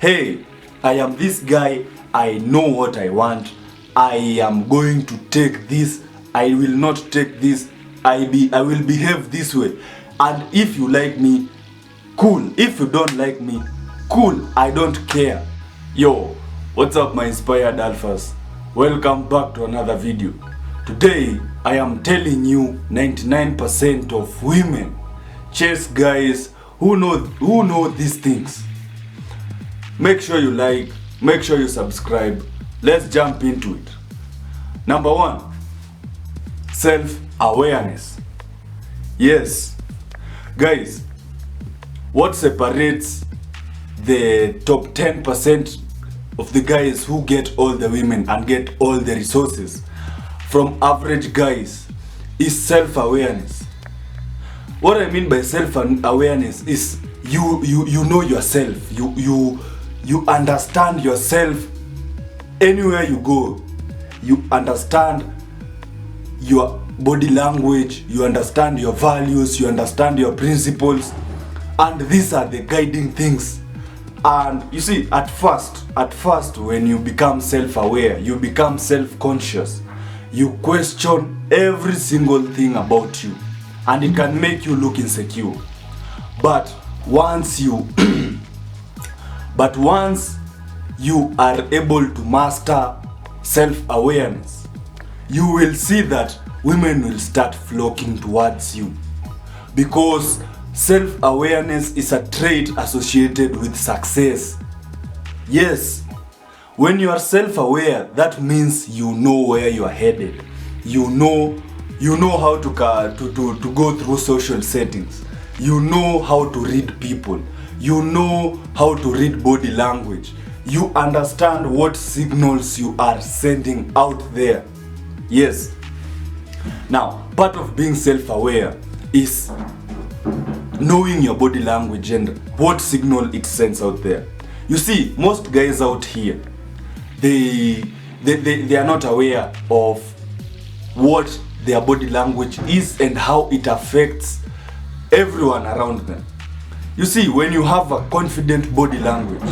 Hey, I am this guy, I know what I want, I am going to take this, I will not take this, I will behave this way. And if you like me, cool. If you don't like me, cool. I don't care. Yo, what's up my inspired alphas? Welcome back to another video. Today, I am telling you 99% of women chase guys who know these things. Make sure you like, make sure you subscribe. Let's jump into it. Number 1, self-awareness. Yes, guys, what separates the top 10% of the guys who get all the women and get all the resources from average guys is self-awareness. What I mean by self-awareness is you know yourself. You understand yourself anywhere you go. You understand your body language, you understand your values, you understand your principles, and these are the guiding things. And you see, at first when you become self-aware, you become self-conscious, you question every single thing about you, and it can make you look insecure. But once you are able to master self-awareness, you will see that women will start flocking towards you, because self-awareness is a trait associated with success. Yes, when you are self-aware, that means you know where you are headed. You know how to go through social settings. You know how to read people. You know how to read body language. You understand what signals you are sending out there. Yes. Now, part of being self-aware is knowing your body language and what signal it sends out there. You see, most guys out here, they are not aware of what their body language is and how it affects everyone around them. You see, when you have a confident body language,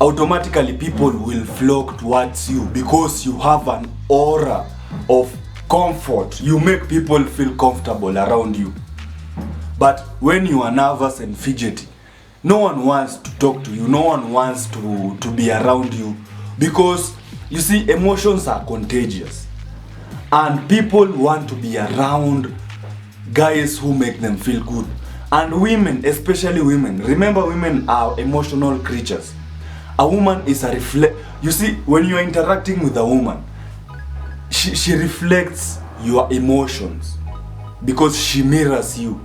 automatically people will flock towards you because you have an aura of comfort. You make people feel comfortable around you. But when you are nervous and fidgety, no one wants to talk to you, no one wants to be around you, because you see, emotions are contagious and people want to be around guys who make them feel good. And women, especially women, remember, women are emotional creatures. A woman is you see, when you are interacting with a woman, she reflects your emotions because she mirrors you.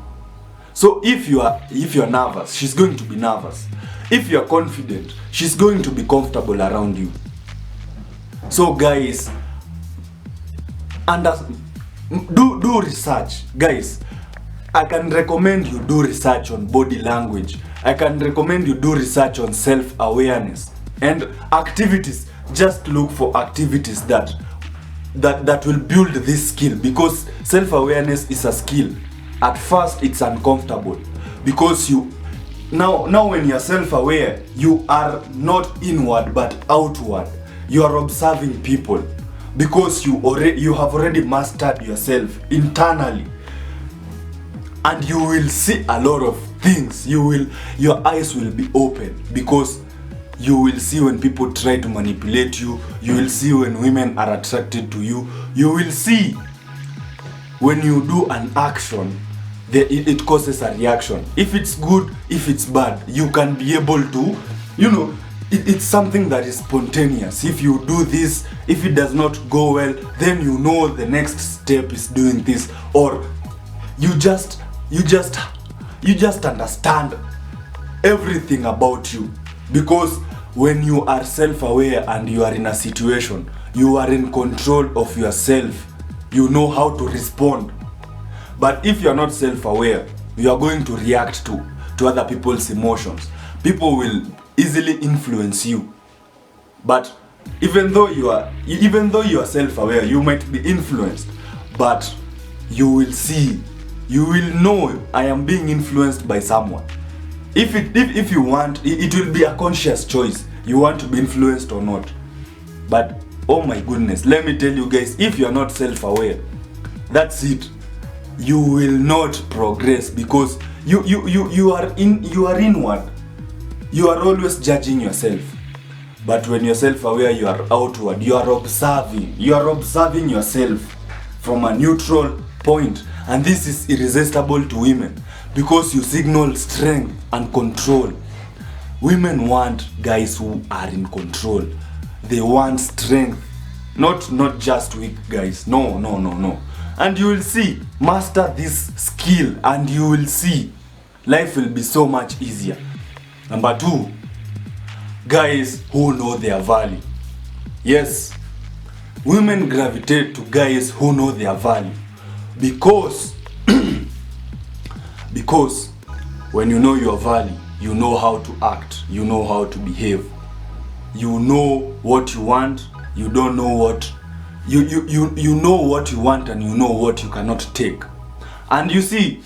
So if you are nervous, she's going to be nervous. If you are confident, she's going to be comfortable around you. So guys, do research. Guys, I can recommend you do research on body language. I can recommend you do research on self-awareness and activities. Just look for activities that will build this skill, because self-awareness is a skill. At first it's uncomfortable because now when you're self-aware, you are not inward but outward. You are observing people because you have already mastered yourself internally, and you will see a lot of things. Your eyes will be open because you will see when people try to manipulate you. You will see when women are attracted to you. You will see when you do an action, it causes a reaction. If it's good, if it's bad, you can be able to, it's something that is spontaneous. If you do this, if it does not go well, then you know the next step is doing this, or you just understand everything about you. Because when you are self-aware and you are in a situation, you are in control of yourself. You know how to respond. But if you are not self-aware, you are going to react to other people's emotions. People will easily influence you. But even though you are self-aware, you might be influenced, but you will know, I am being influenced by someone. If you want, it will be a conscious choice. You want to be influenced or not. But oh my goodness, let me tell you guys, if you are not self-aware, that's it. You will not progress, because you are inward. You are always judging yourself. But when you're self-aware, you are outward. You are observing. You are observing yourself from a neutral point. And this is irresistible to women, because you signal strength and control. Women want guys who are in control. They want strength, not just weak guys. No. And you will see, master this skill and you will see life will be so much easier. Number 2, guys who know their value. Yes, women gravitate to guys who know their value, because because when you know your value, you know how to act, you know how to behave, you know what you want, you don't know what you know what you want, and you know what you cannot take. And you see,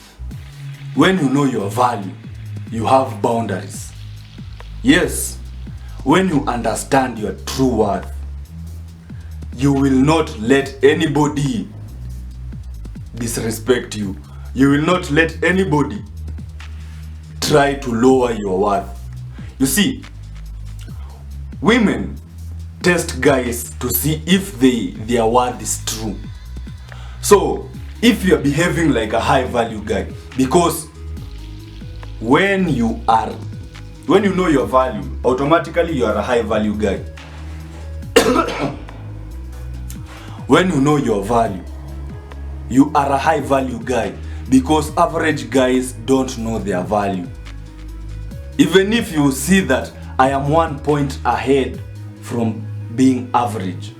when you know your value, you have boundaries. Yes, when you understand your true worth, you will not let anybody disrespect you. You will not let anybody try to lower your worth. You see, women test guys to see if their worth is true. So if you are behaving like a high value guy, because when you know your value, automatically you are a high value guy. When you know your value, you are a high value guy, because average guys don't know their value. Even if you see that I am 1 point ahead from being average,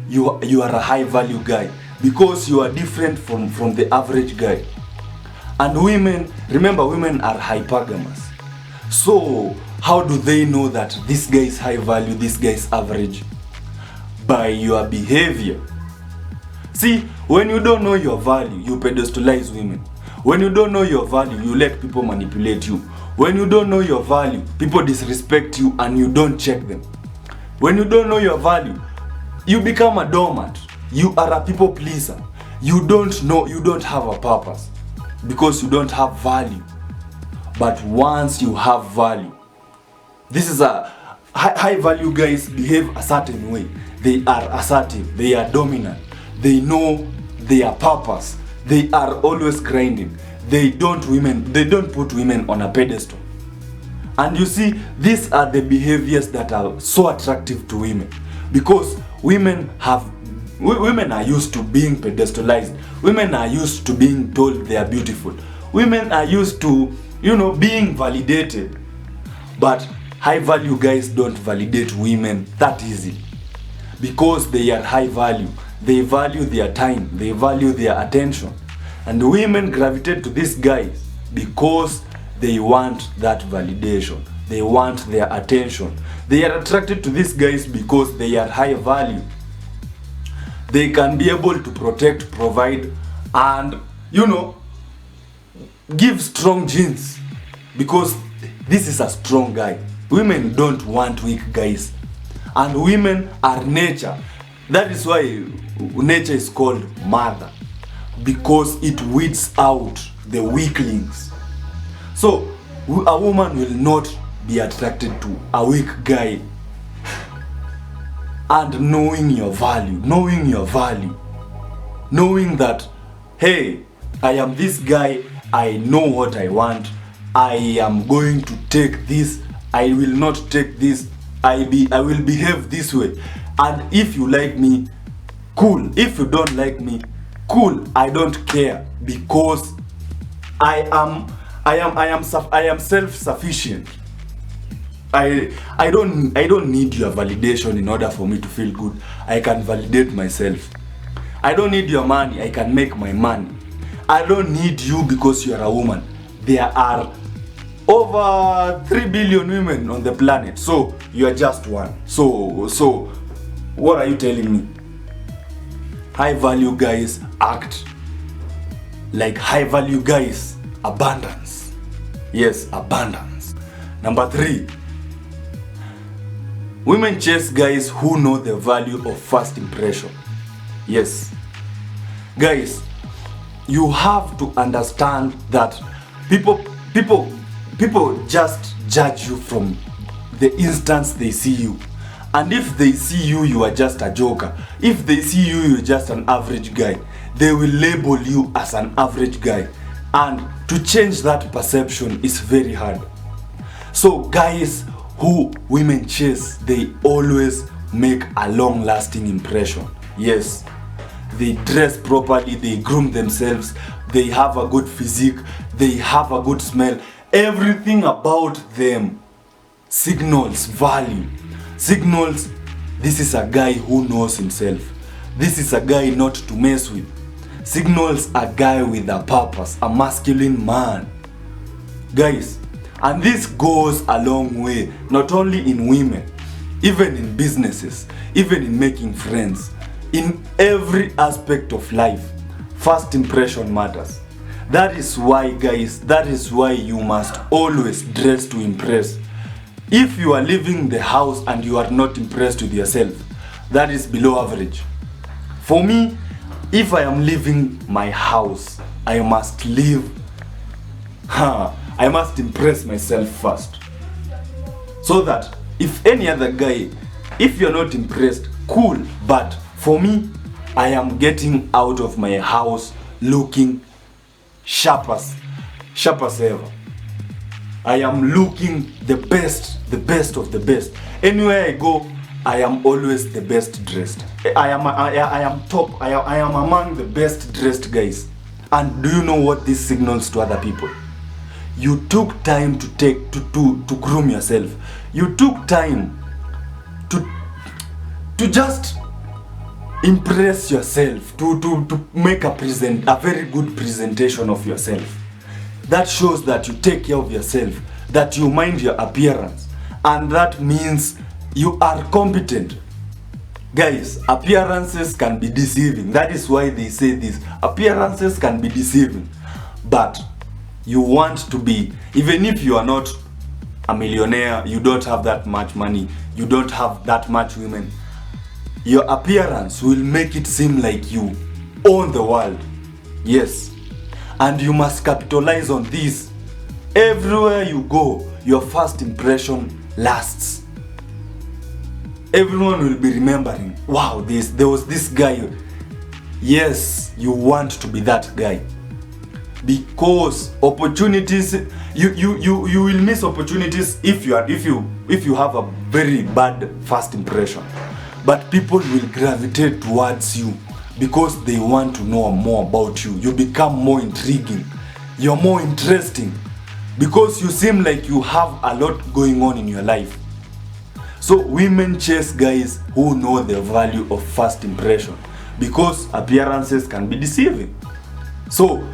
you are a high value guy, because you are different from the average guy. And women, remember, women are hypergamous. So how do they know that this guy is high value, this guy is average? By your behavior. See, when you don't know your value, you pedestalize women. When you don't know your value, you let people manipulate you. When you don't know your value, people disrespect you and you don't check them. When you don't know your value, you become a doormat. You are a people pleaser. You don't know, you don't have a purpose, because you don't have value. But once you have value, this is a high value guys behave a certain way. They are assertive, they are dominant, they know their purpose, they are always grinding. They don't put women on a pedestal. And you see, these are the behaviors that are so attractive to women, because women are used to being pedestalized. Women are used to being told they are beautiful. Women are used to, being validated. But high value guys don't validate women that easily, because they are high value. They value their time, they value their attention. And women gravitate to these guys because they want that validation. They want their attention. They are attracted to these guys because they are high value. They can be able to protect, provide, and give strong genes, because this is a strong guy. Women don't want weak guys, and women are nature. That is why nature is called mother, because it weeds out the weaklings. So a woman will not be attracted to a weak guy. And knowing your value, knowing that, hey, I am this guy, I know what I want, I am going to take this, I will not take this, I will behave this way. And if you like me, cool. If you don't like me, cool. I don't care, because I am self-sufficient. I don't need your validation in order for me to feel good. I can validate myself. I don't need your money. I can make my money. I don't need you because you are a woman. There are over 3 billion women on the planet, so you are just one. So what are you telling me? High value guys act like high value guys. Abundance. Yes, abundance. Number 3, women chase guys who know the value of first impression. Yes. Guys, you have to understand that people just judge you from the instance they see you. And if they see you, you are just a joker. If they see you, you're just an average guy. They will label you as an average guy. And to change that perception is very hard. So guys who women chase, they always make a long-lasting impression. Yes. They dress properly, they groom themselves, they have a good physique, they have a good smell. Everything about them signals value. Signals, this is a guy who knows himself. This is a guy not to mess with. Signals a guy with a purpose, a masculine man. Guys, and this goes a long way, not only in women, even in businesses, even in making friends. In every aspect of life, first impression matters. That is why, guys, that is why you must always dress to impress. If you are leaving the house and you are not impressed with yourself, that is below average. For me, if I am leaving my house, I must I must impress myself first. So that if any other guy, if you're not impressed, cool, but for me, I am getting out of my house looking sharp as ever. I am looking the best of the best. Anywhere I go, I am always the best dressed. I am top. I am among the best dressed guys. And do you know what this signals to other people? You took time to groom yourself. You took time to just impress yourself, to make a very good presentation of yourself. That shows that you take care of yourself, that you mind your appearance, and that means you are competent. Guys, appearances can be deceiving. That is why they say this. Appearances can be deceiving. But you want to be, even if you are not a millionaire, you don't have that much money, you don't have that much women, your appearance will make it seem like you own the world. Yes. And you must capitalize on this. Everywhere you go, your first impression lasts. Everyone will be remembering, wow, there was this guy. Yes, you want to be that guy. Because opportunities, you will miss opportunities if you have a very bad first impression. But people will gravitate towards you because they want to know more about you. You become more intriguing. You're more interesting because you seem like you have a lot going on in your life. So women chase guys who know the value of first impression because appearances can be deceiving. So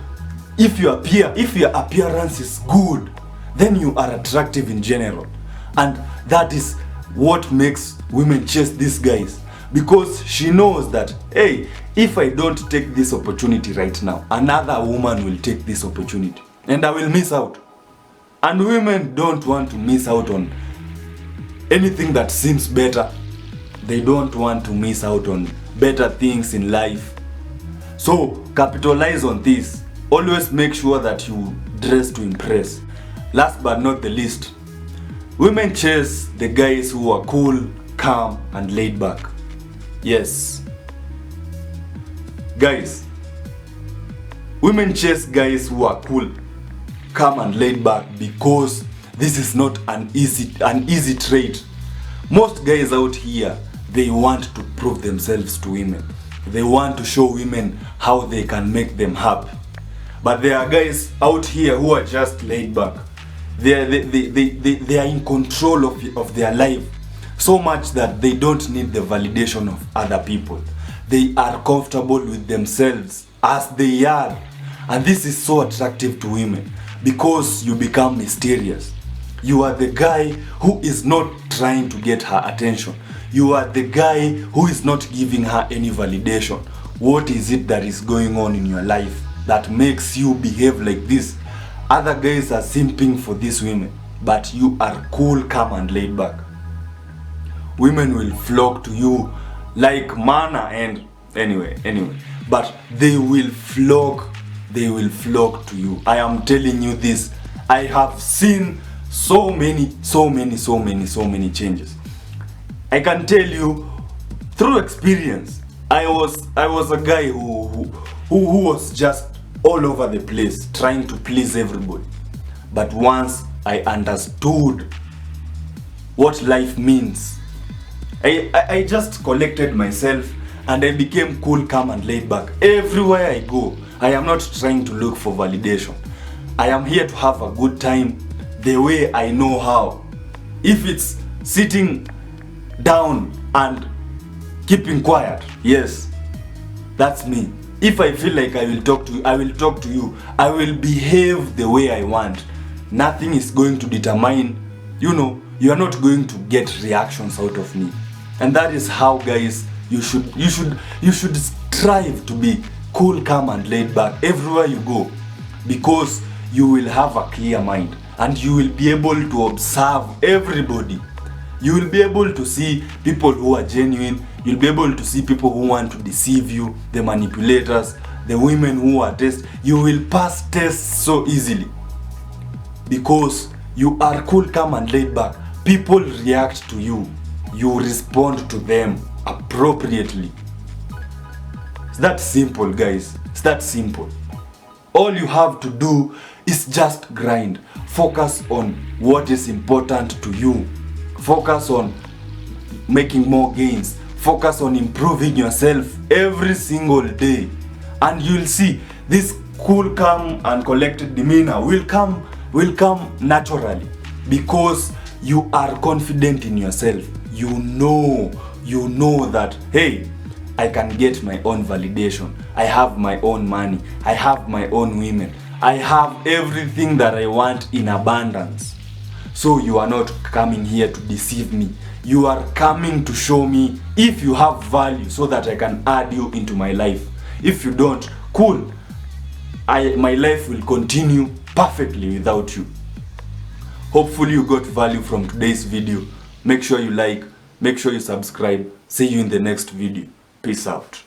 if your appearance is good, then you are attractive in general. And that is what makes women chase these guys, because she knows that, hey, if I don't take this opportunity right now, another woman will take this opportunity and I will miss out. And women don't want to miss out on anything that seems better. They don't want to miss out on better things in life. So capitalize on this. Always make sure that you dress to impress. Last but not the least, women chase the guys who are cool, calm, and laid back. Yes. Guys, women chase guys who are cool, calm, and laid back because this is not an easy trait. Most guys out here, they want to prove themselves to women. They want to show women how they can make them happy. But there are guys out here who are just laid back. They are in control of their life so much that they don't need the validation of other people. They are comfortable with themselves as they are. And this is so attractive to women because you become mysterious. You are the guy who is not trying to get her attention. You are the guy who is not giving her any validation. What is it that is going on in your life that makes you behave like this? Other guys are simping for these women but you are cool, calm and laid back, women will flock to you like manna. And anyway, but they will flock to you. I am telling you this. I have seen so many changes. I can tell you through experience. I was a guy who was just all over the place trying to please everybody. But once I understood what life means, I just collected myself and I became cool, calm and laid back. Everywhere I go, I am not trying to look for validation. I am here to have a good time the way I know how. If it's sitting down and keeping quiet, yes, that's me. If I feel like I will talk to you, I will talk to you. I will behave the way I want. Nothing is going to determine, you are not going to get reactions out of me. And that is how, guys, you should strive to be cool, calm and laid back everywhere you go, because you will have a clear mind and you will be able to observe everybody. You will be able to see people who are genuine. You'll be able to see people who want to deceive you, the manipulators, the women who are tests. You will pass tests so easily because you are cool, calm and laid back. People react to you. You respond to them appropriately. It's that simple, guys. It's that simple. All you have to do is just grind. Focus on what is important to you. Focus on making more gains. Focus on improving yourself every single day. And you'll see this cool, calm and collected demeanor will come naturally because you are confident in yourself. You know that, hey, I can get my own validation. I have my own money. I have my own women. I have everything that I want in abundance. So you are not coming here to deceive me. You are coming to show me if you have value so that I can add you into my life. If you don't, cool. My life will continue perfectly without you. Hopefully you got value from today's video. Make sure you like, make sure you subscribe. See you in the next video. Peace out.